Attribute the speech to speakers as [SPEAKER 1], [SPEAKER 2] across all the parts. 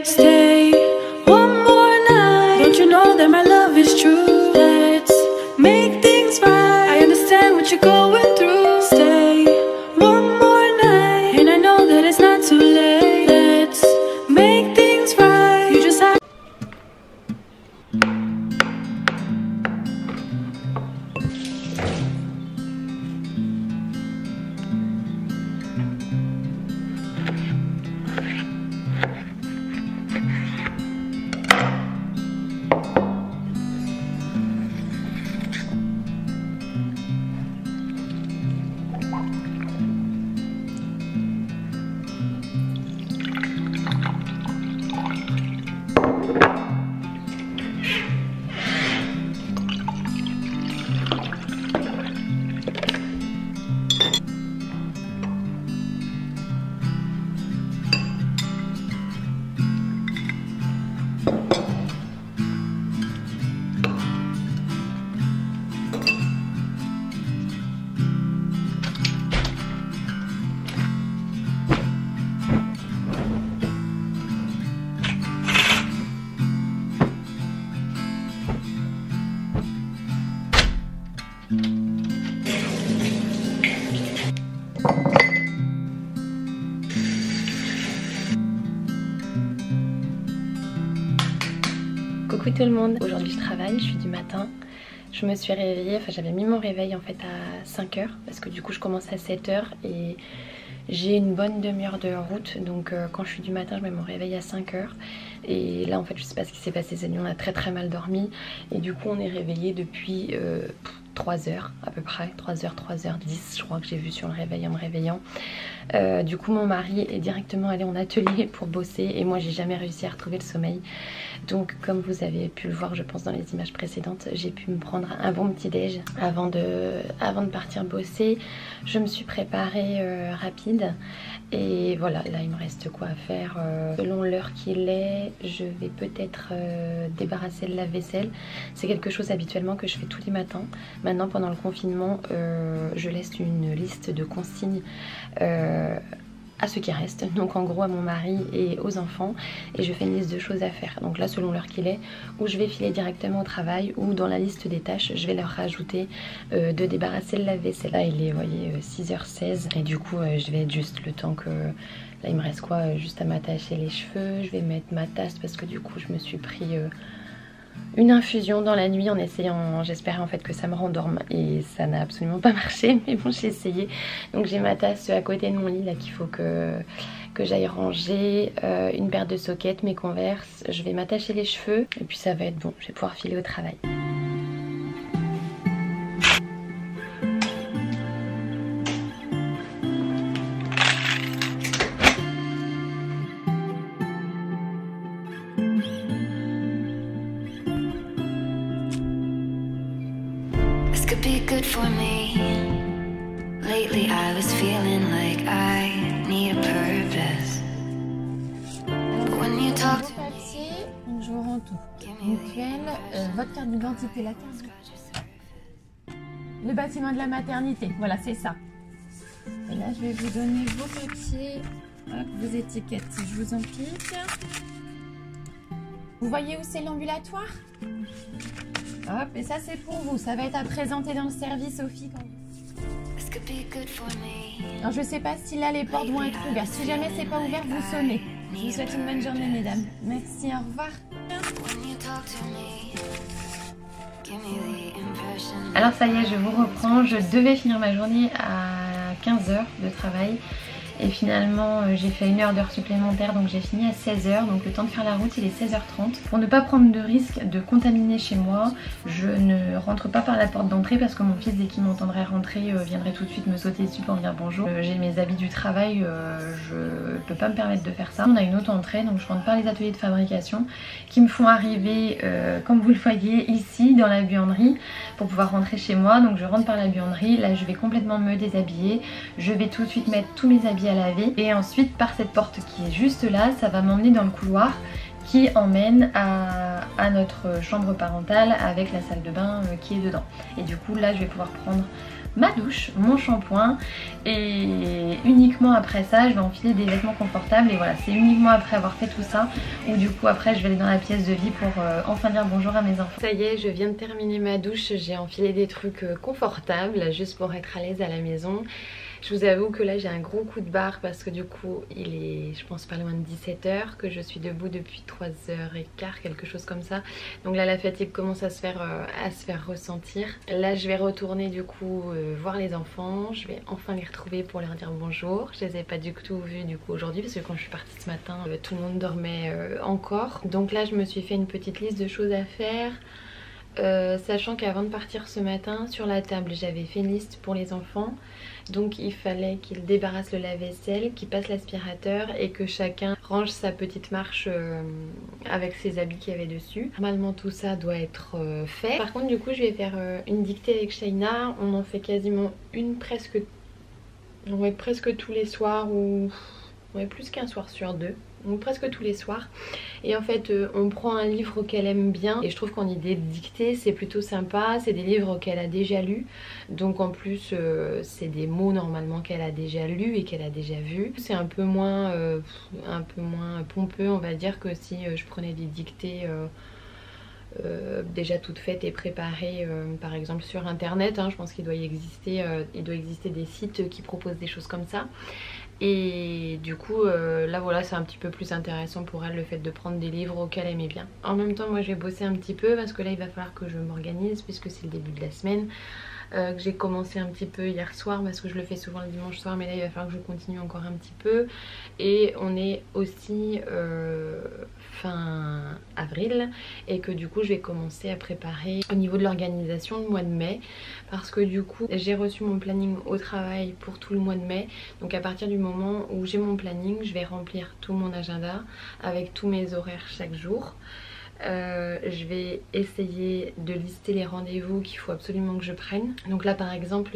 [SPEAKER 1] Stay one more night. Don't you know that my love is true? Let's make things right. I understand what you're going through. Stay one more night, and I know that it's not too late. Let's make things right. You just have.
[SPEAKER 2] Coucou tout le monde, aujourd'hui je travaille, je suis du matin. Je me suis réveillée, enfin j'avais mis mon réveil en fait à 5 h parce que du coup je commence à 7 h et j'ai une bonne demi-heure de route, donc quand je suis du matin je mets mon réveil à 5 h et là en fait je sais pas ce qui s'est passé cette nuit, on a très mal dormi et du coup on est réveillé depuis 3 heures à peu près, 3h10 je crois que j'ai vu sur le réveil en me réveillant. Du coup mon mari est directement allé en atelier pour bosser et moi j'ai jamais réussi à retrouver le sommeil. Donc comme vous avez pu le voir je pense dans les images précédentes, j'ai pu me prendre un bon petit déj avant de partir bosser. Je me suis préparée rapide et voilà, là il me reste quoi à faire. Selon l'heure qu'il est, je vais peut-être débarrasser le lave-vaisselle. C'est quelque chose habituellement que je fais tous les matins. Maintenant pendant le confinement je laisse une liste de consignes à ceux qui restent, donc en gros à mon mari et aux enfants, et je fais une liste de choses à faire. Donc là selon l'heure qu'il est, ou je vais filer directement au travail, ou dans la liste des tâches je vais leur rajouter de débarrasser le lave-vaisselle. Là il est, vous voyez, 6h16 et du coup je vais être juste le temps que... Là il me reste quoi, juste à m'attacher les cheveux. Je vais mettre ma tasse parce que du coup je me suis pris une infusion dans la nuit en essayant, j'espérais en fait que ça me rendorme et ça n'a absolument pas marché, mais bon j'ai essayé. Donc j'ai ma tasse à côté de mon lit là qu'il faut que j'aille ranger, une paire de sockets, mes Converse, je vais m'attacher les cheveux et puis ça va être bon, je vais pouvoir filer au travail.
[SPEAKER 3] Could be good for me. Lately I was feeling like I need a purpose. But when you talk to
[SPEAKER 4] papier, donc je vous rends tout. Mutuelle, votre carte d'identité, la carte. Le bâtiment de la maternité, voilà c'est ça. Et là je vais vous donner vos papiers, hop, vos étiquettes si je vous en pique. Vous voyez où c'est l'ambulatoire? Hop, et ça c'est pour vous, ça va être à présenter dans le service aux filles. Alors je sais pas si là les portes vont être ouvertes, si jamais c'est pas ouvert vous sonnez. Je vous souhaite une bonne journée mesdames. Merci, au revoir.
[SPEAKER 2] Alors ça y est, je vous reprends, je devais finir ma journée à 15 h de travail. Et finalement j'ai fait une heure d'heure supplémentaire, donc j'ai fini à 16 h, donc le temps de faire la route il est 16h30. Pour ne pas prendre de risque de contaminer chez moi, je ne rentre pas par la porte d'entrée parce que mon fils dès qu'il m'entendrait rentrer viendrait tout de suite me sauter dessus pour me dire bonjour. J'ai mes habits du travail, je peux pas me permettre de faire ça. On a une autre entrée, donc je rentre par les ateliers de fabrication qui me font arriver comme vous le voyez ici dans la buanderie pour pouvoir rentrer chez moi. Donc je rentre par la buanderie, là je vais complètement me déshabiller, je vais tout de suite mettre tous mes habits à laver et ensuite par cette porte qui est juste là, ça va m'emmener dans le couloir qui emmène à notre chambre parentale avec la salle de bain qui est dedans. Et du coup là je vais pouvoir prendre ma douche, mon shampoing et uniquement après ça je vais enfiler des vêtements confortables et voilà, c'est uniquement après avoir fait tout ça où du coup après je vais aller dans la pièce de vie pour enfin dire bonjour à mes enfants. Ça y est, je viens de terminer ma douche, j'ai enfilé des trucs confortables juste pour être à l'aise à la maison. Je vous avoue que là j'ai un gros coup de barre parce que du coup il est je pense pas loin de 17 h, que je suis debout depuis 3h15, quelque chose comme ça. Donc là la fatigue commence à se faire ressentir. Là je vais retourner du coup voir les enfants, je vais enfin les retrouver pour leur dire bonjour. Je les ai pas du tout vus du coup aujourd'hui parce que quand je suis partie ce matin tout le monde dormait encore. Donc là je me suis fait une petite liste de choses à faire. Sachant qu'avant de partir ce matin sur la table j'avais fait une liste pour les enfants, donc il fallait qu'ils débarrassent le lave-vaisselle, qu'ils passent l'aspirateur et que chacun range sa petite marche avec ses habits qu'il y avait dessus. Normalement tout ça doit être fait. Par contre du coup je vais faire une dictée avec Shaina, on en fait quasiment une presque tous les soirs ou plus qu'un soir sur deux. Donc presque tous les soirs et en fait on prend un livre qu'elle aime bien et je trouve qu'en idée de dictée c'est plutôt sympa, c'est des livres qu'elle a déjà lus donc en plus c'est des mots normalement qu'elle a déjà lus et qu'elle a déjà vus. C'est un peu moins pompeux on va dire que si je prenais des dictées déjà toutes faites et préparées par exemple sur internet, hein. Je pense qu'il doit exister des sites qui proposent des choses comme ça. Et du coup là voilà c'est un petit peu plus intéressant pour elle le fait de prendre des livres qu'elle aimait bien. En même temps moi je vais bosser un petit peu parce que là il va falloir que je m'organise puisque c'est le début de la semaine. Que j'ai commencé un petit peu hier soir parce que je le fais souvent le dimanche soir, mais là il va falloir que je continue encore un petit peu. Et on est aussi fin avril et que du coup je vais commencer à préparer au niveau de l'organisation le mois de mai parce que du coup j'ai reçu mon planning au travail pour tout le mois de mai. Donc à partir du moment où j'ai mon planning je vais remplir tout mon agenda avec tous mes horaires chaque jour. Je vais essayer de lister les rendez-vous qu'il faut absolument que je prenne. Donc là par exemple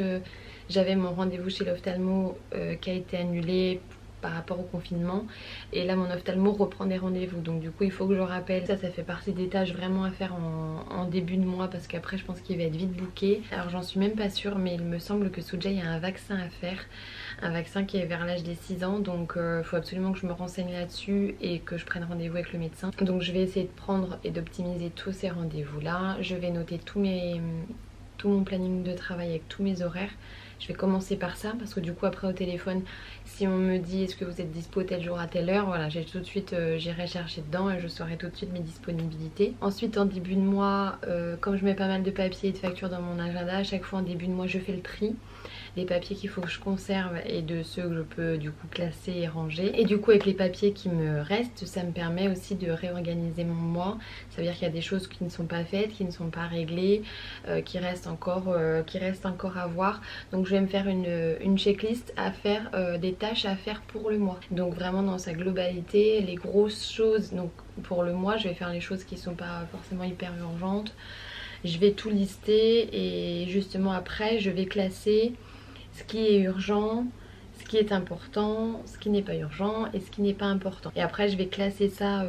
[SPEAKER 2] j'avais mon rendez-vous chez l'ophtalmo qui a été annulé par rapport au confinement et là mon ophtalmo reprend des rendez-vous donc du coup il faut que je rappelle. Ça fait partie des tâches vraiment à faire en début de mois parce qu'après je pense qu'il va être vite booké. Alors j'en suis même pas sûre mais il me semble que Soojay a un vaccin à faire, un vaccin qui est vers l'âge des 6 ans donc il faut absolument que je me renseigne là-dessus et que je prenne rendez-vous avec le médecin. Donc je vais essayer de prendre et d'optimiser tous ces rendez-vous là. Je vais noter tout mon planning de travail avec tous mes horaires. Je vais commencer par ça parce que du coup après au téléphone si on me dit est-ce que vous êtes dispo tel jour à telle heure, voilà j'ai tout de suite j'irai chercher dedans et je saurai tout de suite mes disponibilités. Ensuite en début de mois comme je mets pas mal de papiers et de factures dans mon agenda, à chaque fois en début de mois je fais le tri des papiers qu'il faut que je conserve et de ceux que je peux du coup classer et ranger. Et du coup avec les papiers qui me restent ça me permet aussi de réorganiser mon mois. Ça veut dire qu'il y a des choses qui ne sont pas faites, qui ne sont pas réglées, qui restent encore à voir. Donc je vais me faire une checklist à faire, des tâches à faire pour le mois. Donc vraiment dans sa globalité, les grosses choses, donc pour le mois je vais faire les choses qui ne sont pas forcément hyper urgentes. Je vais tout lister et justement après je vais classer ce qui est urgent, ce qui est important, ce qui n'est pas urgent et ce qui n'est pas important. Et après je vais classer ça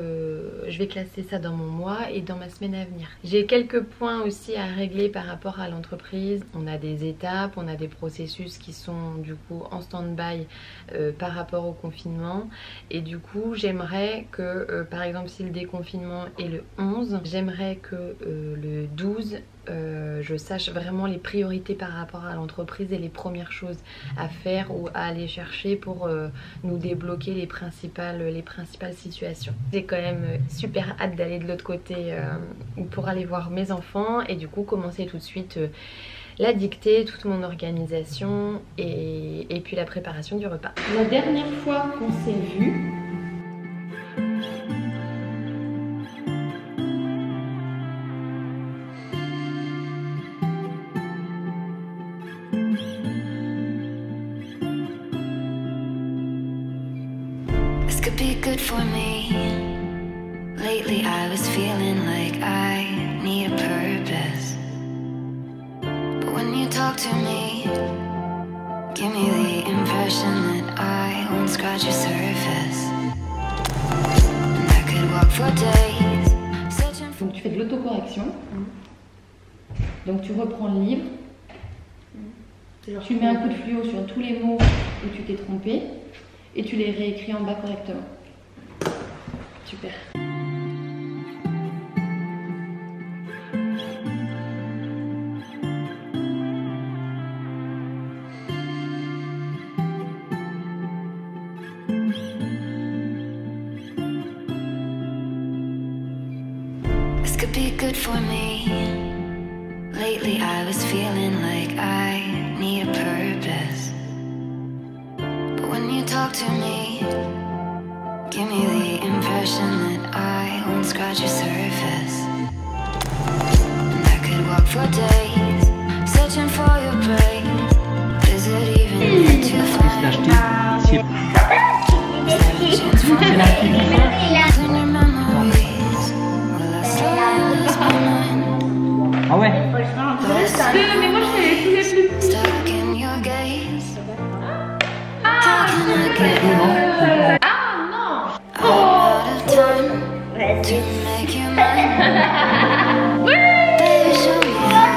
[SPEAKER 2] dans mon mois et dans ma semaine à venir. J'ai quelques points aussi à régler par rapport à l'entreprise. On a des étapes, on a des processus qui sont du coup en stand-by par rapport au confinement. Et du coup j'aimerais que par exemple si le déconfinement est le 11, j'aimerais que le 12 je sache vraiment les priorités par rapport à l'entreprise et les premières choses à faire ou à aller chercher pour nous débloquer les principales situations. J'ai quand même super hâte d'aller de l'autre côté pour aller voir mes enfants et du coup commencer tout de suite la dictée, toute mon organisation et puis la préparation du repas. La dernière fois qu'on s'est vu,
[SPEAKER 3] could be good for me. Lately I was feeling like I need a purpose. But when you talk to me, give me the impression that I won't scratch your surface. And I could walk for days.
[SPEAKER 2] Donc tu fais de l'autocorrection. Donc tu reprends le livre. Tu mets un coup de fluo sur tous les mots où tu t'es trompé et tu les réécris en bas correctement. Super.
[SPEAKER 3] This could be good for me. Lately I was feeling like I need a purpose. But when you talk to me, give me the impression that I won't scratch your surface. And I could walk for days, searching for your praise. Is it even to find out? Chance for me, clean your memories. Will I still lose my mind?
[SPEAKER 5] Ah ouais.
[SPEAKER 2] Mais moi je fais tous les plus.
[SPEAKER 3] Stuck in your gaze. How can I get out? I'm out of time to make you mine. Baby, show me how.